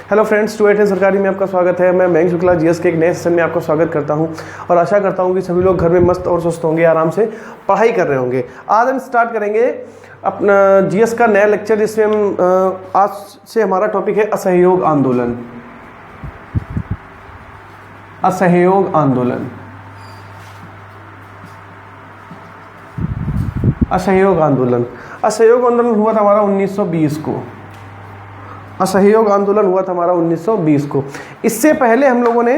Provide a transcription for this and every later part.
Hello friends, 2 सरकारी में आपका स्वागत है। मैं मयंक शुक्ला जीएस के एक नए सेशन में आपका स्वागत करता हूं और आशा करता हूं कि सभी लोग घर में मस्त और स्वस्थ होंगे, आराम से पढ़ाई कर रहे होंगे। आज हम स्टार्ट करेंगे अपना जीएस का नया लेक्चर, जिसमें हम आज से हमारा टॉपिक है असहयोग आंदोलन। असहयोग आंदोलन, असहयोग आंदोलन। असहयोग आंदोलन हुआ था हमारा 1920 को। असहयोग आंदोलन हुआ था हमारा 1920 को। इससे पहले हम लोगों ने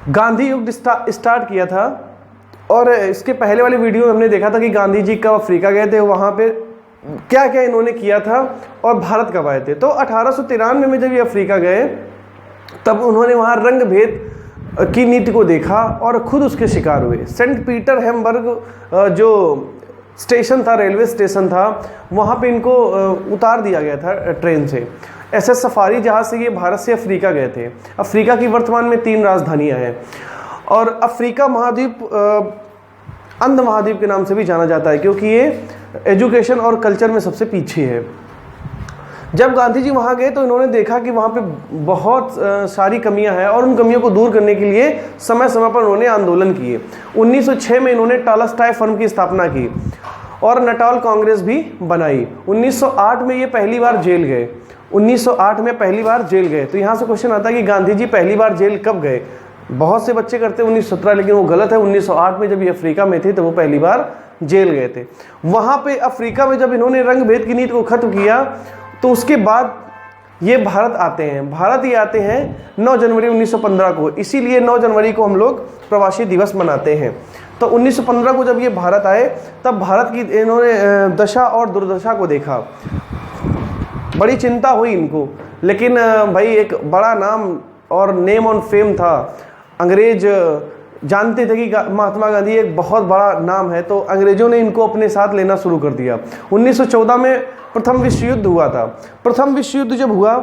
गांधी युग स्टार्ट किया था और इसके पहले वाले वीडियो में हमने देखा था कि गांधी जी कब अफ्रीका गए थे, वहाँ पे क्या क्या इन्होंने किया था और भारत कब आए थे। तो 1893 में जब ये अफ्रीका गए तब उन्होंने वहाँ रंग भेद की नीति को देखा और खुद उसके शिकार हुए। सेंट पीटर हैम्बर्ग जो स्टेशन था, रेलवे स्टेशन था, वहाँ पे इनको उतार दिया गया था ट्रेन से। ऐसे सफारी जहाज से ये भारत से अफ्रीका गए थे। अफ्रीका की वर्तमान में 3 राजधानियाँ हैं और अफ्रीका महाद्वीप अंध महाद्वीप के नाम से भी जाना जाता है, क्योंकि ये एजुकेशन और कल्चर में सबसे पीछे है। जब गांधी जी वहाँ गए तो इन्होंने देखा कि वहाँ पे बहुत सारी कमियां हैं और उन कमियों को दूर करने के लिए समय समय पर उन्होंने आंदोलन किए। 1906 में इन्होंने टालस्टॉय फर्म की स्थापना की और नटाल कांग्रेस भी बनाई। 1908 में ये पहली बार जेल गए। 1908 में पहली बार जेल गए। तो यहाँ से क्वेश्चन आता है कि गांधी जी पहली बार जेल कब गए। बहुत से बच्चे करते हैं 1917, लेकिन वो गलत है। 1908 में जब ये अफ्रीका में थे तो वो पहली बार जेल गए थे। वहाँ पे अफ्रीका में जब इन्होंने रंग भेद की नीति को खत्म किया तो उसके बाद ये भारत आते हैं। भारत ये आते हैं 9 जनवरी 1915 को। इसीलिए 9 जनवरी को हम लोग प्रवासी दिवस मनाते हैं। तो 1915 को जब ये भारत आए तब भारत की इन्होंने दशा और दुर्दशा को देखा। बड़ी चिंता हुई इनको, लेकिन भाई एक बड़ा नाम और नेम ऑन फेम था। अंग्रेज जानते थे कि महात्मा गांधी एक बहुत बड़ा नाम है, तो अंग्रेजों ने इनको अपने साथ लेना शुरू कर दिया। 1914 में प्रथम विश्व युद्ध हुआ था। प्रथम विश्व युद्ध जब हुआ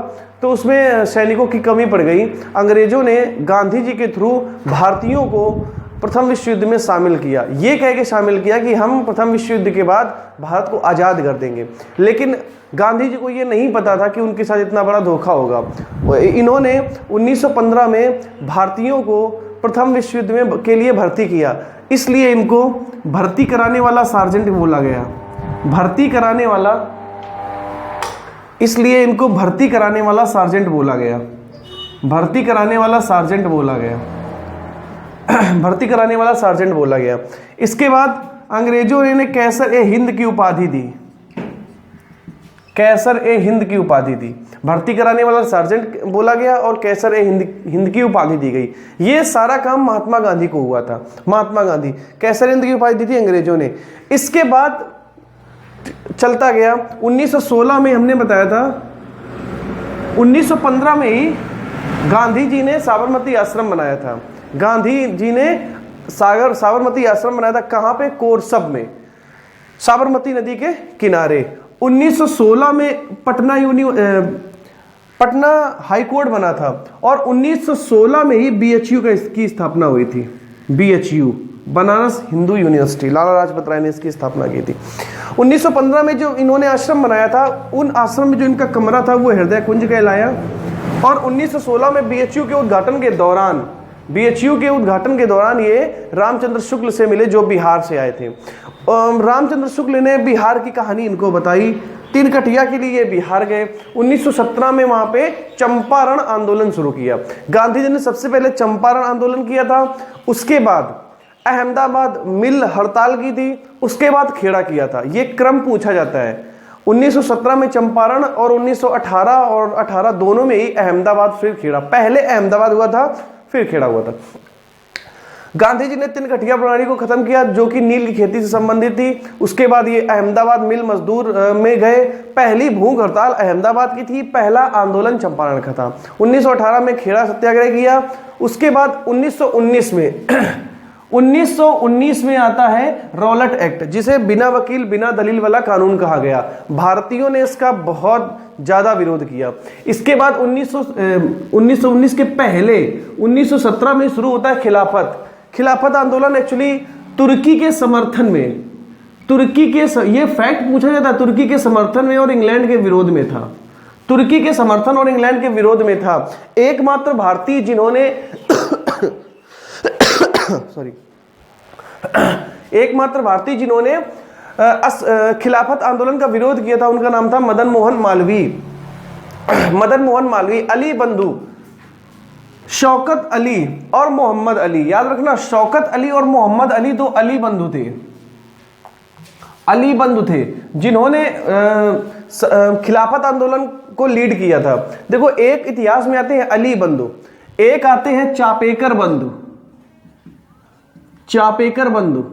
तो उसमें सैनिकों की कमी पड़ गई। अंग्रेजों ने गांधी जी के थ्रू भारतीयों को प्रथम विश्व युद्ध में शामिल किया। ये कह के शामिल किया कि हम प्रथम विश्व युद्ध के बाद भारत को आज़ाद कर देंगे, लेकिन गांधी जी को ये नहीं पता था कि उनके साथ इतना बड़ा धोखा होगा। इन्होंने 1915 में भारतीयों को प्रथम विश्व युद्ध में के लिए भर्ती किया, इसलिए इनको भर्ती कराने वाला सार्जेंट बोला गया। भर्ती कराने वाला, इसलिए इनको भर्ती कराने वाला सार्जेंट बोला गया। भर्ती कराने वाला सार्जेंट बोला गया। भर्ती कराने वाला सार्जेंट बोला गया। इसके बाद अंग्रेजों ने कैसर ए हिंद की उपाधि दी। कैसर ए हिंद की उपाधि दी। भर्ती कराने वाला सार्जेंट बोला गया और कैसर ए हिंद की उपाधि दी गई। ये सारा काम महात्मा गांधी को हुआ था। महात्मा गांधी कैसर हिंद की उपाधि दी थी अंग्रेजों ने। इसके बाद चलता गया। 1916 में हमने बताया था, 1915 में ही गांधी जी ने साबरमती आश्रम बनाया था। गांधी जी ने साबरमती आश्रम बनाया था। कहाँ पे? कोरसब में, साबरमती नदी के किनारे। 1916 में पटना हाई कोर्ट बना था और 1916 में ही बीएचयू की स्थापना हुई थी। बीएचयू, बनारस हिंदू यूनिवर्सिटी, लाला लाजपत राय ने इसकी स्थापना की थी। 1915 में जो इन्होंने आश्रम बनाया था, उन आश्रम में जो इनका कमरा था वो हृदय कुंज कहलाया। और 1916 में बीएचयू के उद्घाटन के दौरान ये रामचंद्र शुक्ल से मिले, जो बिहार से आए थे। रामचंद्र शुक्ल ने बिहार की कहानी इनको बताई। 3 कटिया के लिए ये बिहार गए। 1917 में वहां पे चंपारण आंदोलन शुरू किया। गांधी जी ने सबसे पहले चंपारण आंदोलन किया था, उसके बाद अहमदाबाद मिल हड़ताल की थी, उसके बाद खेड़ा किया था। ये क्रम पूछा जाता है। 1917 में चंपारण और 1918 और 18 दोनों में ही अहमदाबाद फिर खेड़ा। पहले अहमदाबाद हुआ था, फिर खेड़ा हुआ था। गांधी जी ने 3 कटिया प्रणाली को खत्म किया, जो कि नील की खेती से संबंधित थी। उसके बाद ये अहमदाबाद मिल मजदूर में गए। पहली भूख हड़ताल अहमदाबाद की थी, पहला आंदोलन चंपारण का था। 1918 में खेड़ा सत्याग्रह किया। उसके बाद 1919 में आता है रॉलेट एक्ट, जिसे बिना वकील बिना दलील वाला कानून कहा गया। भारतीयों ने इसका बहुत ज्यादा विरोध किया। इसके बाद 1919 के पहले 1917 में शुरू होता है खिलाफत आंदोलन। एक्चुअली तुर्की के समर्थन में, ये फैक्ट पूछा जाता है, तुर्की के समर्थन में और इंग्लैंड के विरोध में था। तुर्की के समर्थन और इंग्लैंड के विरोध में था। एकमात्र भारतीय जिन्होंने सॉरी एकमात्र भारतीय जिन्होंने खिलाफत आंदोलन का विरोध किया था उनका नाम था मदन मोहन मालवीय। मदन मोहन मालवीय, अली बंधु, शौकत अली और मोहम्मद अली, याद रखना शौकत अली और मोहम्मद अली दो अली बंधु थे, अली बंधु थे जिन्होंने खिलाफत आंदोलन को लीड किया था। देखो एक इतिहास में आते हैं अली बंधु, एक आते हैं चापेकर बंधु, चापेकर बंधु,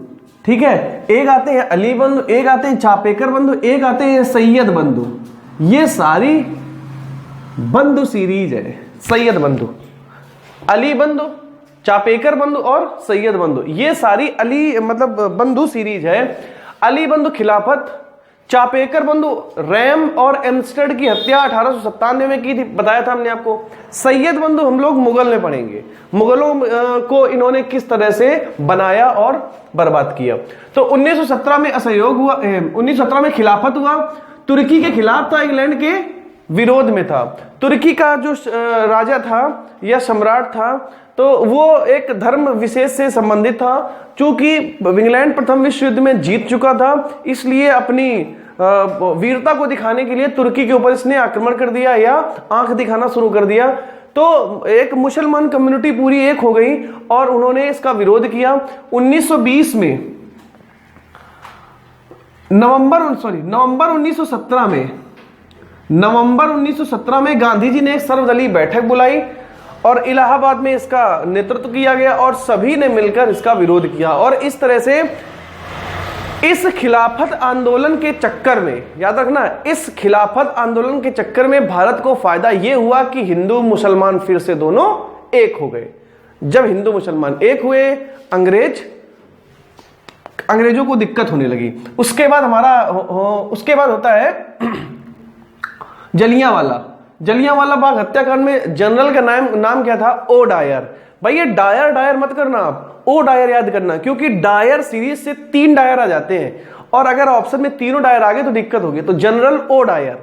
ठीक है, एक आते हैं अली बंधु, एक आते हैं चापेकर बंधु, एक आते हैं सैयद बंधु। ये सारी बंधु सीरीज है, सैयद बंधु, अली बंधु, चापेकर बंधु और सैयद बंधु, ये सारी अली मतलब बंधु सीरीज है। अली बंधु खिलाफत, चापेकर बंधु रैम और एम्स्टेड की हत्या 1897 में की थी, बताया था हमने आपको। सैयद बंधु हम लोग मुगल में पढ़ेंगे, मुगलों को इन्होंने किस तरह से बनाया और बर्बाद किया। तो 1917 में असहयोग हुआ, 1917 में खिलाफत हुआ, तुर्की के खिलाफ था, इंग्लैंड के विरोध में था। तुर्की का जो राजा था या सम्राट था तो वो एक धर्म विशेष से संबंधित था। चूंकि इंग्लैंड प्रथम विश्व युद्ध में जीत चुका था, इसलिए अपनी वीरता को दिखाने के लिए तुर्की के ऊपर इसने आक्रमण कर दिया या आंख दिखाना शुरू कर दिया। तो एक मुसलमान कम्युनिटी पूरी एक हो गई और उन्होंने इसका विरोध किया। 1920 में नवंबर 1917 में गांधी जी ने एक सर्वदलीय बैठक बुलाई और इलाहाबाद में इसका नेतृत्व किया गया और सभी ने मिलकर इसका विरोध किया। और इस तरह से इस खिलाफत आंदोलन के चक्कर में, याद रखना, इस खिलाफत आंदोलन के चक्कर में भारत को फायदा यह हुआ कि हिंदू मुसलमान फिर से दोनों एक हो गए। जब हिंदू मुसलमान एक हुए, अंग्रेजों को दिक्कत होने लगी। उसके बाद होता है जलियांवाला बाग हत्याकांड में जनरल का नाम क्या था? O Dyer. भाई ये डायर मत करना, आप ओ डायर याद करना, क्योंकि डायर सीरीज से 3 डायर आ जाते हैं और अगर ऑप्शन में तीनों डायर आ गए तो दिक्कत होगी। तो general O Dyer,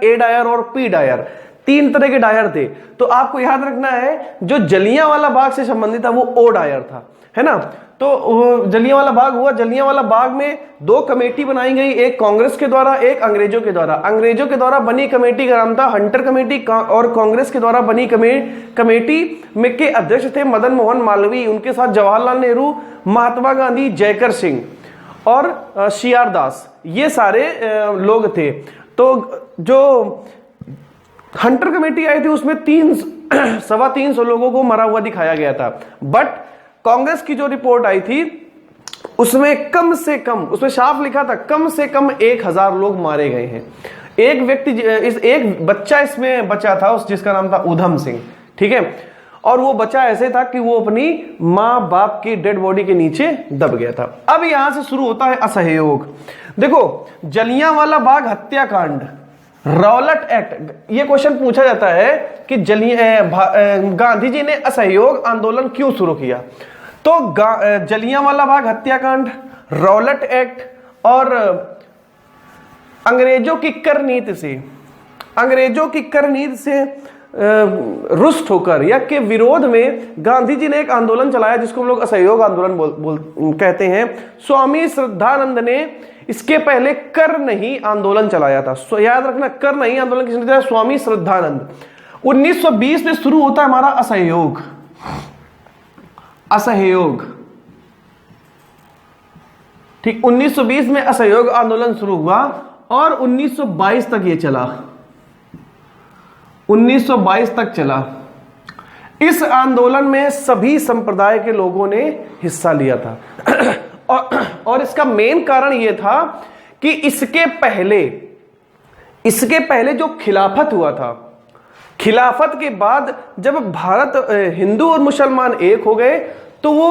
a dire और पी डायर, 3 तरह के डायर थे। तो आपको याद रखना है जो जलियांवाला बाग से संबंधित था वो ओ डायर था, है ना। तो जलियांवाला बाग हुआ, जलियांवाला बाग में 2 कमेटी बनाई गई, एक कांग्रेस के द्वारा, एक अंग्रेजों के द्वारा। अंग्रेजों के द्वारा बनी कमेटी का नाम था हंटर कमेटी और कांग्रेस के द्वारा बनी कमेटी में के अध्यक्ष थे मदन मोहन मालवीय, उनके साथ जवाहरलाल नेहरू, महात्मा गांधी, जयकर सिंह और शियार दास, ये सारे लोग थे। तो जो हंटर कमेटी आई थी उसमें 300 लोगों को मरा हुआ दिखाया गया था। बट कांग्रेस की जो रिपोर्ट आई थी उसमें कम से कम, उसमें साफ लिखा था कम से कम 1000 लोग मारे गए हैं। एक बच्चा इसमें बचा था जिसका नाम था उधम सिंह, ठीक है। और वो बच्चा ऐसे था कि वो अपनी मां बाप की डेड बॉडी के नीचे दब गया था। अब यहां से शुरू होता है असहयोग। देखो जलियांवाला बाग हत्याकांड, रॉलेट एक्ट, ये क्वेश्चन पूछा जाता है कि गांधी जी ने असहयोग आंदोलन क्यों शुरू किया। तो जलियांवाला बाग हत्याकांड, रॉलेट एक्ट और अंग्रेजों की कर नीति से रुष्ट होकर या के विरोध में गांधी जी ने एक आंदोलन चलाया जिसको हम लोग असहयोग आंदोलन कहते हैं। स्वामी श्रद्धानंद ने इसके पहले कर नहीं आंदोलन चलाया था। याद रखना, कर नहीं आंदोलन किसने चलाया? स्वामी श्रद्धानंद। 1920 में शुरू होता है हमारा असहयोग, ठीक। 1920 में असहयोग आंदोलन शुरू हुआ और 1922 तक ये चला, 1922 तक चला। इस आंदोलन में सभी संप्रदाय के लोगों ने हिस्सा लिया था और इसका मेन कारण यह था कि इसके पहले जो खिलाफत हुआ था, खिलाफत के बाद जब भारत हिंदू और मुसलमान एक हो गए तो वो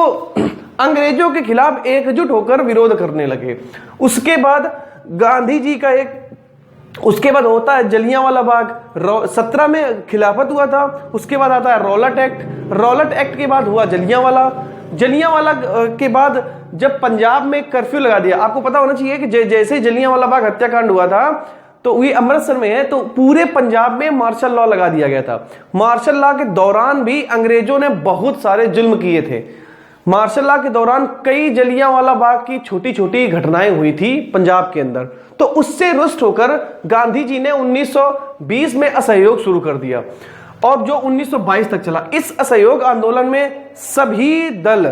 अंग्रेजों के खिलाफ एकजुट होकर विरोध करने लगे। उसके बाद गांधी जी का उसके बाद होता है जलियांवाला बाग, 17 में खिलाफत हुआ था। उसके बाद आता है रॉलेट एक्ट के बाद हुआ जलियांवाला के बाद जब पंजाब में कर्फ्यू लगा दिया। आपको पता होना चाहिए कि जैसे ही जलियांवाला बाग हत्याकांड हुआ था तो ये अमृतसर में है। तो पूरे पंजाब में मार्शल लॉ लगा दिया गया था। मार्शल लॉ के दौरान भी अंग्रेजों ने बहुत सारे जुल्म किए थे। मार्शल लॉ के दौरान कई जलियांवाला बाग की छोटी छोटी घटनाएं हुई थी पंजाब के अंदर। तो उससे रुष्ट होकर गांधी जी ने 1920 में असहयोग शुरू कर दिया और जो 1922 तक चला। इस असहयोग आंदोलन में सभी दल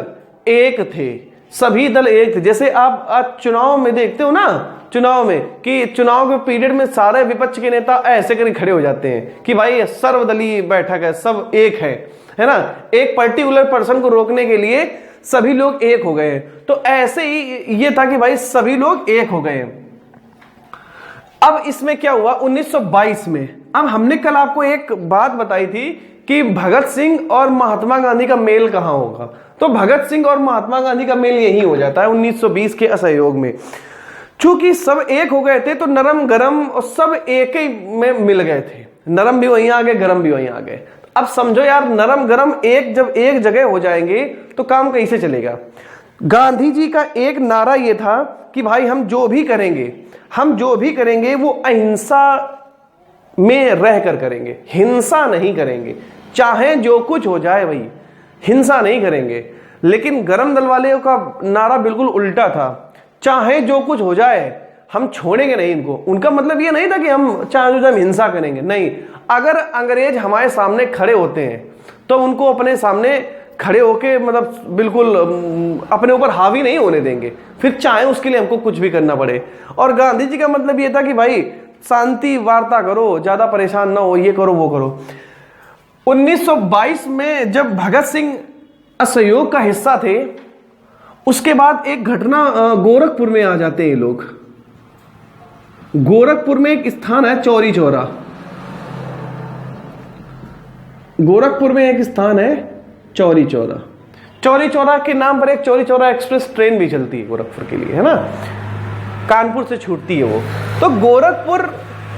एक थे, सभी दल एक थे। जैसे आप आज चुनाव में देखते हो ना, चुनाव में कि चुनाव के पीरियड में सारे विपक्ष के नेता ऐसे करके खड़े हो जाते हैं कि भाई सर्वदलीय बैठक है, सब एक है ना। एक पर्टिकुलर पर्सन को रोकने के लिए सभी लोग एक हो गए हैं। तो ऐसे ही ये था कि भाई सभी लोग एक हो गए हैं। अब इसमें क्या हुआ 1922 में, अब हमने कल आपको एक बात बताई थी कि भगत सिंह और महात्मा गांधी का मेल कहां होगा। तो भगत सिंह और महात्मा गांधी का मेल यही हो जाता है 1920 के असहयोग में। चूंकि सब एक हो गए थे तो नरम गरम और सब एक ही में मिल गए थे। नरम भी वहीं आ गए, गरम भी वहीं आ गए। अब समझो यार, नरम गरम एक जब एक जगह हो जाएंगे तो काम कैसे चलेगा। गांधी जी का एक नारा यह था कि भाई हम जो भी करेंगे वो अहिंसा में रहकर करेंगे, हिंसा नहीं करेंगे। चाहे जो कुछ हो जाए भाई, हिंसा नहीं करेंगे। लेकिन गरम दल वाले का नारा बिल्कुल उल्टा था, चाहे जो कुछ हो जाए हम छोड़ेंगे नहीं इनको। उनका मतलब ये नहीं था कि हम चाहे जो हम हिंसा करेंगे, नहीं। अगर अंग्रेज हमारे सामने खड़े होते हैं तो उनको अपने सामने खड़े होके मतलब बिल्कुल अपने ऊपर हावी नहीं होने देंगे, फिर चाहे उसके लिए हमको कुछ भी करना पड़े। और गांधी जी का मतलब ये था कि भाई शांति वार्ता करो, ज्यादा परेशान ना हो, ये करो वो करो। 1922 में जब भगत सिंह असहयोग का हिस्सा थे, उसके बाद एक घटना, गोरखपुर में आ जाते हैं ये लोग। गोरखपुर में एक स्थान है चौरी चौरा। गोरखपुर में एक स्थान है चौरी चौरा। चौरी चौरा के नाम पर एक चौरी चौरा एक्सप्रेस ट्रेन भी चलती है गोरखपुर के लिए, है ना, कानपुर से छूटती है वो। तो गोरखपुर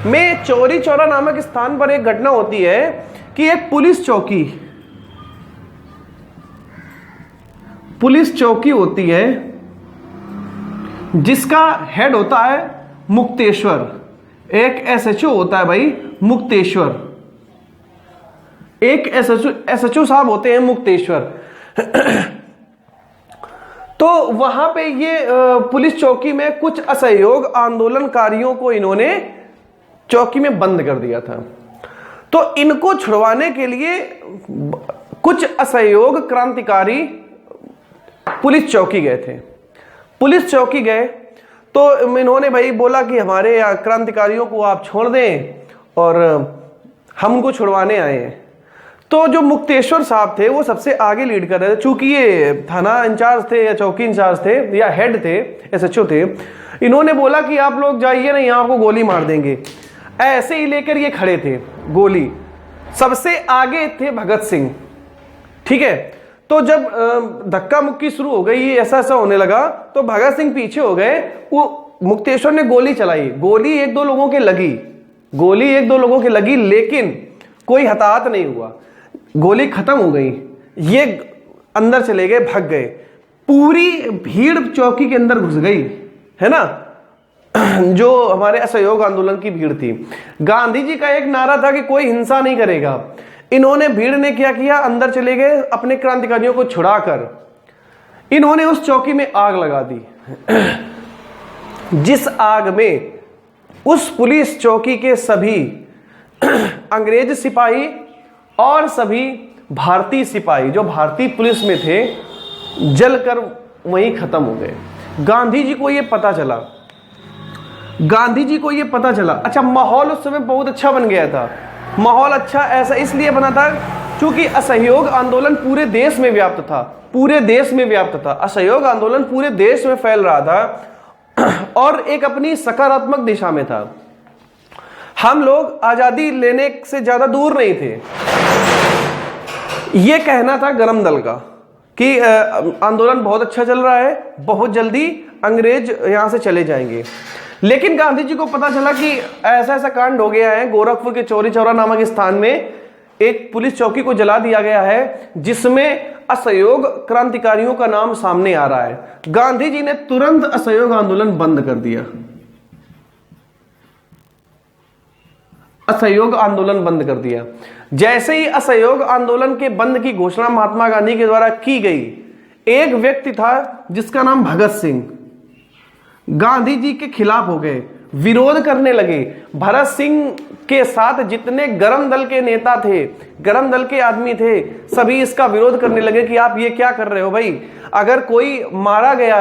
में चौरी चौरा नामक स्थान पर एक घटना होती है कि एक पुलिस चौकी होती है जिसका हेड होता है मुक्तेश्वर। एक एसएचओ होता है भाई मुक्तेश्वर, एक एसएचओ साहब होते हैं मुक्तेश्वर। तो वहां पे ये पुलिस चौकी में कुछ असहयोग आंदोलनकारियों को इन्होंने चौकी में बंद कर दिया था। तो इनको छुड़वाने के लिए कुछ असहयोग क्रांतिकारी पुलिस चौकी गए थे। पुलिस चौकी गए तो इन्होंने भाई बोला कि हमारे क्रांतिकारियों को आप छोड़ दें और हम उनको छुड़वाने आए हैं। तो जो मुक्तेश्वर साहब थे वो सबसे आगे लीड कर रहे थे, चूंकि ये थाना इंचार्ज थे या चौकी इंचार्ज थे या हेड थे, एसएचओ थे। इन्होंने बोला कि आप लोग जाइए ना, यहां आपको गोली मार देंगे। ऐसे ही लेकर ये खड़े थे गोली। सबसे आगे थे भगत सिंह, ठीक है। तो जब धक्का मुक्की शुरू हो गई, ऐसा होने लगा, तो भगत सिंह पीछे हो गए। वो मुक्तेश्वर ने गोली चलाई, गोली एक दो लोगों के लगी, लेकिन कोई हताहत नहीं हुआ। गोली खत्म हो गई, ये अंदर चले गए, भाग गए। पूरी भीड़ चौकी के अंदर घुस गई, है ना, जो हमारे असहयोग आंदोलन की भीड़ थी। गांधी जी का एक नारा था कि कोई हिंसा नहीं करेगा। इन्होंने, भीड़ ने क्या किया, अंदर चले गए, अपने क्रांतिकारियों को छुड़ाकर इन्होंने उस चौकी में आग लगा दी। जिस आग में उस पुलिस चौकी के सभी अंग्रेज सिपाही और सभी भारतीय सिपाही जो भारतीय पुलिस में थे जलकर वहीं खत्म हो गए। गांधी जी को यह पता चला। अच्छा, माहौल उस समय बहुत अच्छा बन गया था। माहौल अच्छा ऐसा इसलिए बना था क्योंकि असहयोग आंदोलन पूरे देश में व्याप्त था। असहयोग आंदोलन पूरे देश में फैल रहा था और एक अपनी सकारात्मक दिशा में था। हम लोग आजादी लेने से ज्यादा दूर नहीं थे। यह कहना था गरम दल का कि आंदोलन बहुत अच्छा चल रहा है, बहुत जल्दी अंग्रेज यहां से चले जाएंगे। लेकिन गांधी जी को पता चला कि ऐसा कांड हो गया है। गोरखपुर के चौरी चौरा नामक स्थान में एक पुलिस चौकी को जला दिया गया है, जिसमें असहयोग क्रांतिकारियों का नाम सामने आ रहा है। गांधी जी ने तुरंत असहयोग आंदोलन बंद कर दिया। असहयोग आंदोलन बंद कर दिया। जैसे ही असहयोग आंदोलन के बंद की घोषणा महात्मा गांधी के द्वारा की गई, एक व्यक्ति था जिसका नाम भगत सिंह, गांधी जी के खिलाफ हो गए, विरोध करने लगे। भगत सिंह के साथ जितने गरम दल के नेता थे, गरम दल के आदमी थे, सभी इसका विरोध करने लगे कि आप ये क्या कर रहे हो भाई। अगर कोई मारा गया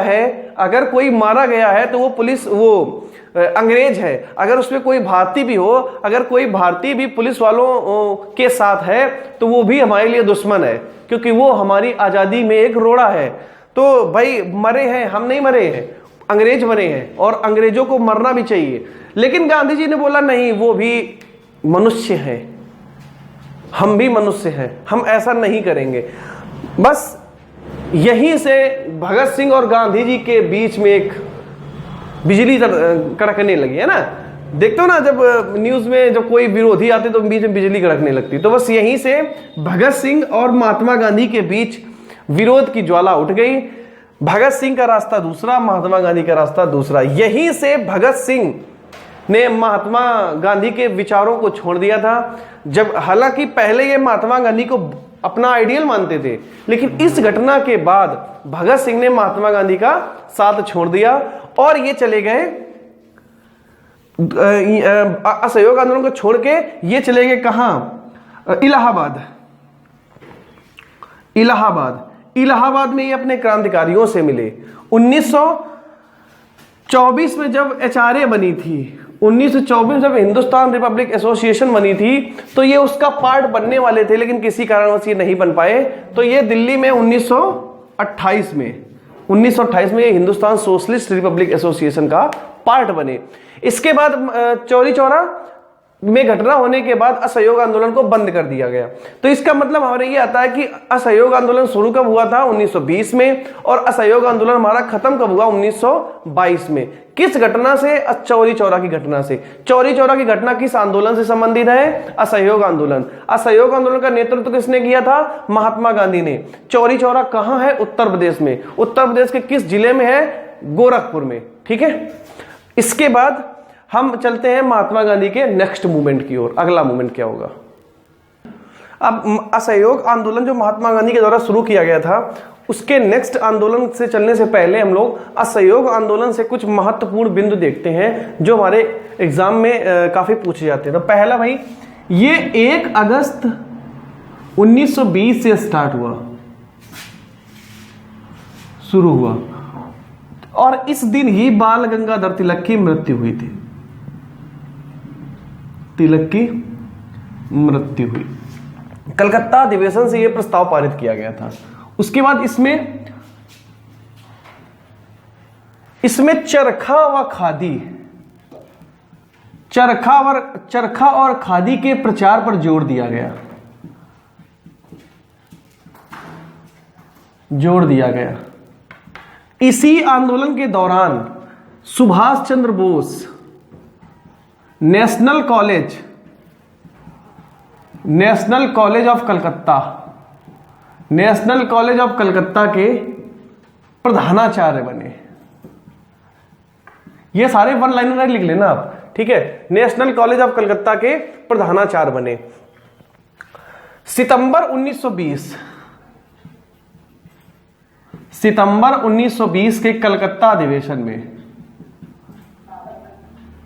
है तो वो पुलिस, वो अंग्रेज है। अगर उसमें कोई भारतीय भी हो, अगर कोई भारतीय भी पुलिस वालों के साथ है तो वो भी हमारे लिए दुश्मन है, क्योंकि वो हमारी आजादी में एक रोड़ा है। तो भाई मरे हैं, हम नहीं मरे हैं, अंग्रेज मरे हैं और अंग्रेजों को मरना भी चाहिए। लेकिन गांधी जी ने बोला नहीं, वो भी मनुष्य है, हम भी मनुष्य हैं, हम ऐसा नहीं करेंगे। बस यहीं से भगत सिंह और गांधी जी के बीच में एक बिजली कड़कने लगी है ना। देखते हो ना, जब न्यूज में जब कोई विरोधी आते तो बीच में बिजली कड़कने लगती। तो बस यहीं से भगत सिंह और महात्मा गांधी के बीच विरोध की ज्वाला उठ गई। भगत सिंह का रास्ता दूसरा, महात्मा गांधी का रास्ता दूसरा। यहीं से भगत सिंह ने महात्मा गांधी के विचारों को छोड़ दिया था। जब हालांकि पहले ये महात्मा गांधी को अपना आइडियल मानते थे, लेकिन इस घटना के बाद भगत सिंह ने महात्मा गांधी का साथ छोड़ दिया और ये चले गए असहयोग आंदोलन को छोड़ के ये चले गए कहां? इलाहाबाद में ये अपने क्रांतिकारियों से मिले। 1924 में जब एचआरए बनी थी, 1924 जब हिंदुस्तान रिपब्लिक एसोसिएशन बनी थी, तो ये उसका पार्ट बनने वाले थे, लेकिन किसी कारणवश ये नहीं बन पाए। तो ये दिल्ली में 1928 में ये हिंदुस्तान सोशलिस्ट रिपब्लिक एसोसिएशन का पार्ट बने। इसके बाद चौरी चौरा में घटना होने के बाद असहयोग आंदोलन को बंद कर दिया गया। तो इसका मतलब हमारे ये आता है कि असहयोग आंदोलन शुरू कब हुआ था? 1920 में, और असहयोग आंदोलन हमारा खत्म कब हुआ? 1922 में। किस घटना से? चौरी चौरा की घटना से। चौरी चौरा की घटना किस आंदोलन से संबंधित है? असहयोग आंदोलन। असहयोग आंदोलन का नेतृत्व किसने किया था? महात्मा गांधी ने। चौरी चौरा कहां है? उत्तर प्रदेश में। उत्तर प्रदेश के किस जिले में है? गोरखपुर में। ठीक है, इसके बाद हम चलते हैं महात्मा गांधी के नेक्स्ट मूवमेंट की ओर। अगला मूवमेंट क्या होगा? अब असहयोग आंदोलन जो महात्मा गांधी के द्वारा शुरू किया गया था, उसके नेक्स्ट आंदोलन से चलने से पहले हम लोग असहयोग आंदोलन से कुछ महत्वपूर्ण बिंदु देखते हैं जो हमारे एग्जाम में काफी पूछे जाते हैं। तो पहला भाई, ये 1 अगस्त 1920 से स्टार्ट हुआ, शुरू हुआ, और इस दिन ही बाल गंगाधर तिलक की मृत्यु हुई थी। तिलक की मृत्यु हुई। कलकत्ता अधिवेशन से यह प्रस्ताव पारित किया गया था। उसके बाद इसमें चरखा और खादी के प्रचार पर जोर दिया गया। इसी आंदोलन के दौरान Subhash Chandra Bose National College of Calcutta के प्रधानाचार्य बने। ये सारे वन लाइनर लिख लेना आप, ठीक है। नेशनल कॉलेज ऑफ कलकत्ता के प्रधानाचार्य बने। सितंबर 1920 के कलकत्ता अधिवेशन में,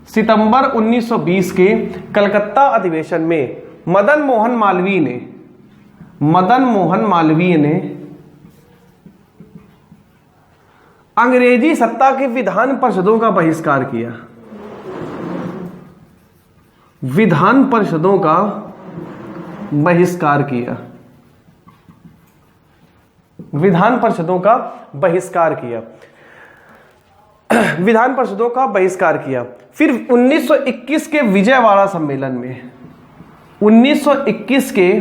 सितंबर 1920 के कलकत्ता अधिवेशन में मदन मोहन मालवीय ने अंग्रेजी सत्ता की विधान परिषदों का बहिष्कार किया। विधान परिषदों का बहिष्कार किया। विधान परिषदों का बहिष्कार किया। विधान परिषदों का बहिष्कार किया। फिर 1921 के विजयवाड़ा सम्मेलन में, 1921 के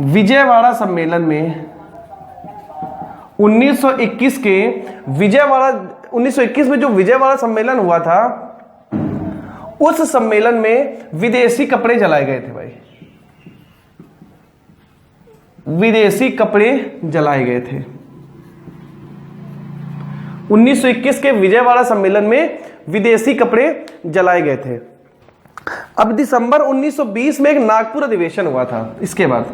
विजयवाड़ा सम्मेलन में, 1921 में जो विजयवाड़ा सम्मेलन हुआ था, उस सम्मेलन में विदेशी कपड़े जलाए गए थे भाई। विदेशी कपड़े जलाए गए थे। 1921 के विजयवाड़ा सम्मेलन में विदेशी कपड़े जलाए गए थे। अब दिसंबर 1920 में एक नागपुर अधिवेशन हुआ था। इसके बाद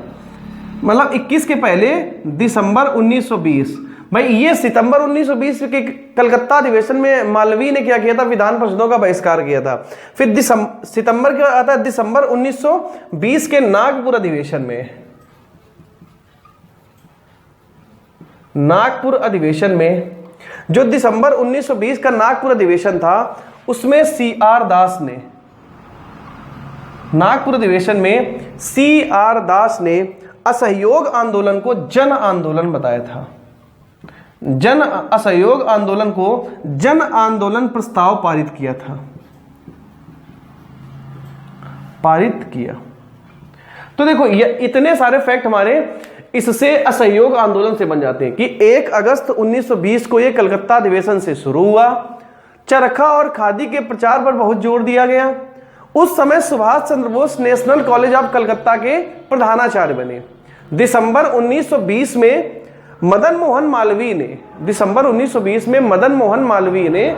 मतलब 21 के पहले दिसंबर 1920, भाई ये सितंबर 1920 के कलकत्ता अधिवेशन में मालवीय ने क्या किया था, विधान परिषदों का बहिष्कार किया था। फिर सितंबर क्या आता है, दिसंबर 1920 के नागपुर अधिवेशन में, नागपुर अधिवेशन में जो दिसंबर 1920 का नागपुर अधिवेशन था, उसमें CR दास ने, नागपुर अधिवेशन में CR दास ने असहयोग आंदोलन को जन आंदोलन बताया था। असहयोग आंदोलन को जन आंदोलन प्रस्ताव पारित किया था, पारित किया। तो देखो ये इतने सारे फैक्ट हमारे इससे असहयोग आंदोलन से बन जाते हैं कि 1 अगस्त 1920 को ये कलकत्ता अधिवेशन से शुरू हुआ। चरखा और खादी के प्रचार पर बहुत जोर दिया गया। उस समय Subhash Chandra Bose National College of Calcutta के प्रधानाचार्य बने। दिसंबर 1920 में मदन मोहन मालवीय ने, दिसंबर 1920 में मदन मोहन मालवीय ने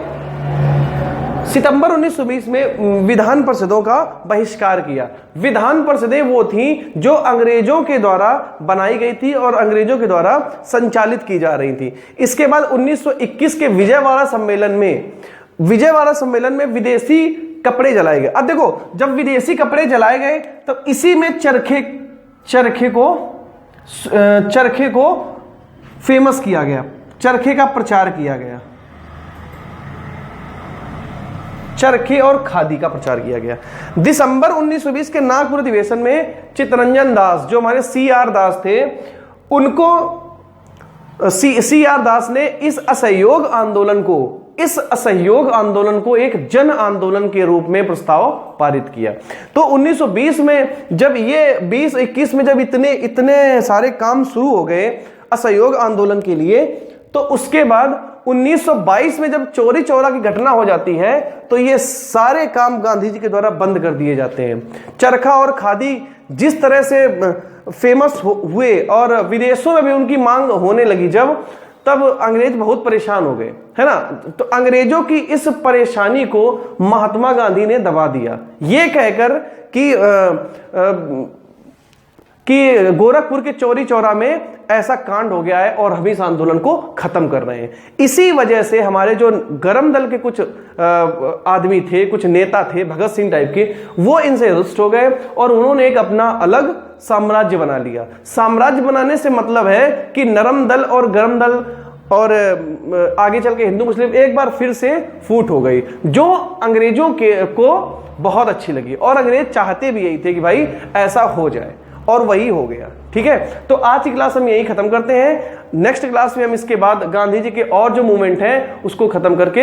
सितंबर 1920 में विधान परिषदों का बहिष्कार किया। विधान परिषदें वो थी जो अंग्रेजों के द्वारा बनाई गई थी और अंग्रेजों के द्वारा संचालित की जा रही थी। इसके बाद 1921 के विजयवाड़ा सम्मेलन में विदेशी कपड़े जलाए गए। अब देखो जब विदेशी कपड़े जलाए गए तब इसी में चरखे को फेमस किया गया, चरखे का प्रचार किया गया, चरखे और खादी का प्रचार किया गया। दिसंबर 1920 के नागपुर अधिवेशन में चित्तरंजन दास, जो हमारे CR दास थे, उनको CR दास ने इस असहयोग आंदोलन को एक जन आंदोलन के रूप में प्रस्ताव पारित किया। तो 1920 में जब ये 20-21 में जब इतने सारे काम शुरू हो गए असहयोग आंदोलन के लिए, तो उसके बाद 1922 में जब चौरी चौरा की घटना हो जाती है तो ये सारे काम गांधी जी के द्वारा बंद कर दिए जाते हैं। चरखा और खादी जिस तरह से फेमस हुए और विदेशों में भी उनकी मांग होने लगी तब अंग्रेज बहुत परेशान हो गए, है ना। तो अंग्रेजों की इस परेशानी को महात्मा गांधी ने दबा दिया, ये कहकर कि गोरखपुर के चौरी चौरा में ऐसा कांड हो गया है और हम इस आंदोलन को खत्म कर रहे हैं। इसी वजह से हमारे जो गरम दल के कुछ आदमी थे, कुछ नेता थे भगत सिंह टाइप के, वो इनसे रुष्ट हो गए और उन्होंने एक अपना अलग साम्राज्य बना लिया। साम्राज्य बनाने से मतलब है कि नरम दल और गरम दल और आगे चल के हिंदू मुस्लिम एक बार फिर से फूट हो गई, जो अंग्रेजों को बहुत अच्छी लगी और अंग्रेज चाहते भी यही थे कि भाई ऐसा हो जाए, और वही हो गया। ठीक है, तो आज की क्लास हम यही खत्म करते हैं। नेक्स्ट क्लास में हम इसके बाद गांधी जी के और जो मूवमेंट है उसको खत्म करके